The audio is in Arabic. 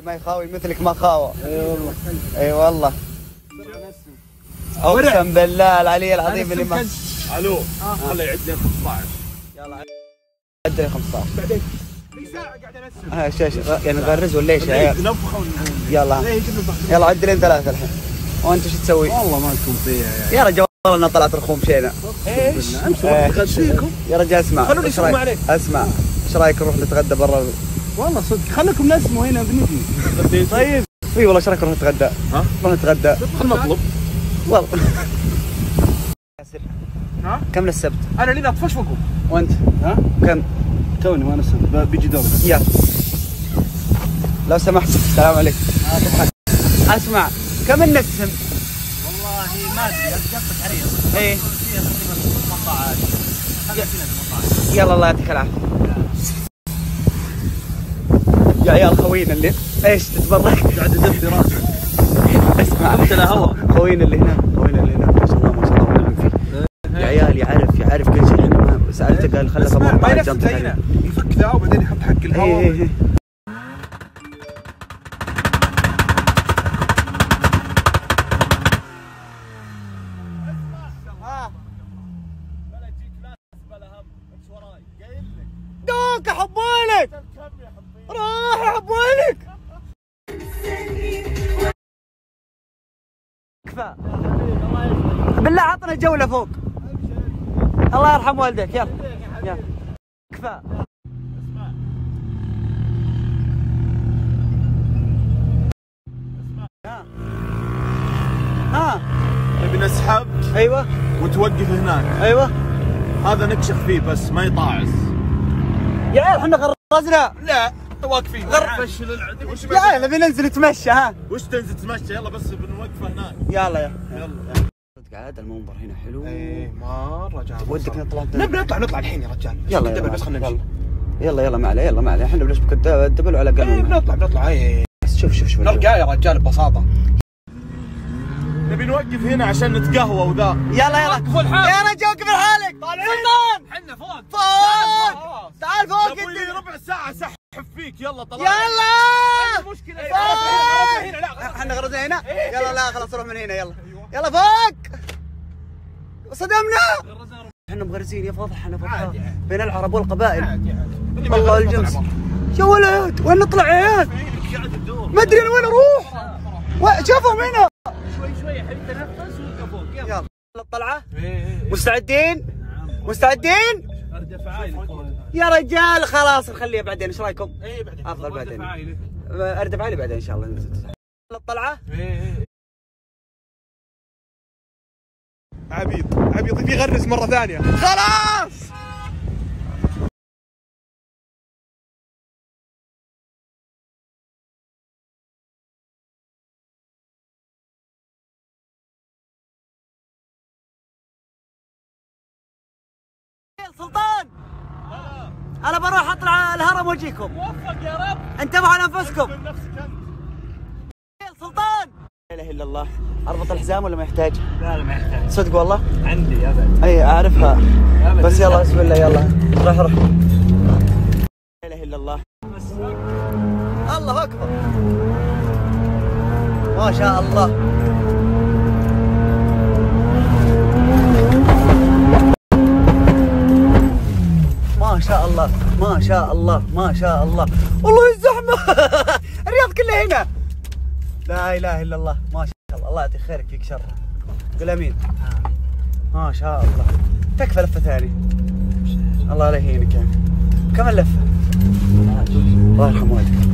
ما يخاوي مثلك ما خاوى. اي والله. اي والله. اقسم بالله العلي العظيم اللي ما. الو خليه يعد لي 15. يلا عد لي 15 بعدين في ساعه قاعد انسم. يعني نغرز ولا ايش يا عيال؟ نفخه يلا يلا عد لي 3 الحين. وانت شو تسوي؟ والله ما لكم فيها يا رجال والله انها طلعت رخوم شينا. ايش؟ امشوا نغديكم يا رجال اسمع. خلوني يسمعوا عليك. اسمع ايش رايك نروح نتغدى برا؟ والله صدق خليكم نسموا هنا بنجي. طيب اي والله ايش رايك نروح نتغدى؟ ها؟ نروح نتغدى. خلنا نطلب. والله ياسر ها؟ كم للسبت؟ انا اللي اطفش فوقهم. وانت؟ ها؟ كم؟ توني ما نسمع بيجي دور. يلا لو سمحت السلام عليكم. اسمع كم النسم؟ والله ما ادري قصدك عريض. ايه فيها تقريبا 18. خلينا فينا 18. يلا الله يعطيك العافيه. يا عيال خوينا اللي ايش تتبرك؟ قاعد ادفي راسك. اسمع قمت له هوا. خوينا اللي هناك ما شاء الله ما شاء الله ونعم فيه. يا عيال يعرف كل شيء. احنا ما سالته قال خلك ما امر ينفذ زينا يفك ذا وبعدين يحط حق الهواء. ايه دوك احبولك راح احبولك. كفى بالله عطنا جولة فوق. الله يرحم والديك. يلا يلا كفى. ها نبي نسحب ايوه وتوقف هناك. ايوه هذا نكشخ فيه بس ما يطاعس. يا عيال احنا غرزنا. لا واقفين فشل العدو. يا عيال نبي ننزل نتمشى. ها وش تنزل تمشي؟ يلا بس بنوقفه هناك. يلا يلا قاعد المنظر هنا حلو. ايه مره جامد. ودك نطلع نبي نطلع الحين يا رجال. يلا بس خلينا نمشي. يلا ما عليه احنا بنشبك الدبل على ايه قلبنا. بنطلع ايه. شوف نرجع يا رجال ببساطه. نبي نوقف هنا عشان نتقهوى وذا. يلا وقفوا الحال. يا رجال وقف لحالك. سلطان حنا فوق تعال فوق ابوي لي ربع ساعه سحب فيك. يلا طلع. يلا المشكله احنا غرزنا هنا. يلا لا خلاص روح من هنا. يلا فوق صدمنا. احنا مغرزين يا فاضح. احنا فوق بين العرب والقبائل. والله الجنس يا ولد. وين نطلع يا عيال؟ ما ادري انا وين اروح. شوفهم هنا. شوي حبيبي تنفس وابقى فوق. يلا الطلعه. مستعدين؟ مستعدين؟ اردف عايلك. يا رجال خلاص نخليها بعدين. ايش رايكم؟ ايه بعدين افضل بعدين. عايلك. اردف عالي بعدين ان شاء الله. الطلعه. عبيط يغرس مره ثانيه. خلاص سلطان انا بروح اطلع الهرم واجيكم. موفق يا رب. انتبهوا على انفسكم. نفسك انت. سلطان لا اله الا الله. اربط الحزام ولا ما يحتاج؟ لا ما يحتاج. صدق والله عندي ابد. اي اعرفها بس يلا بسم الله. يلا روح لا اله الا الله. الله اكبر ما شاء الله. ما شاء الله ما شاء الله ما شاء الله. والله الزحمة الرياض كلها هنا. لا اله الا الله ما شاء الله. الله يعطيك خيرك فيك شر. قل امين. ما شاء الله. تكفى لفة ثانية. الله لا يهينك يعني. كم اللفة؟ الله يرحم والديك.